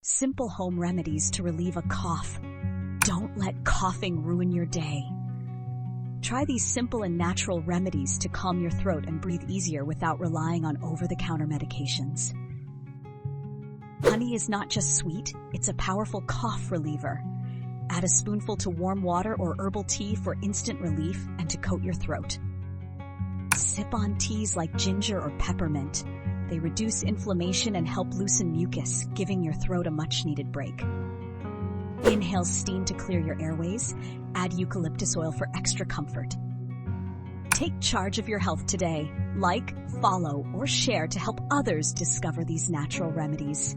Simple home remedies to relieve a cough. Don't let coughing ruin your day. Try these simple and natural remedies to calm your throat and breathe easier without relying on over-the-counter medications. Honey is not just sweet, it's a powerful cough reliever. Add a spoonful to warm water or herbal tea for instant relief and to coat your throat. Sip on teas like ginger or peppermint. They reduce inflammation and help loosen mucus, giving your throat a much-needed break. Inhale steam to clear your airways. Add eucalyptus oil for extra comfort. Take charge of your health today. Like, follow, or share to help others discover these natural remedies.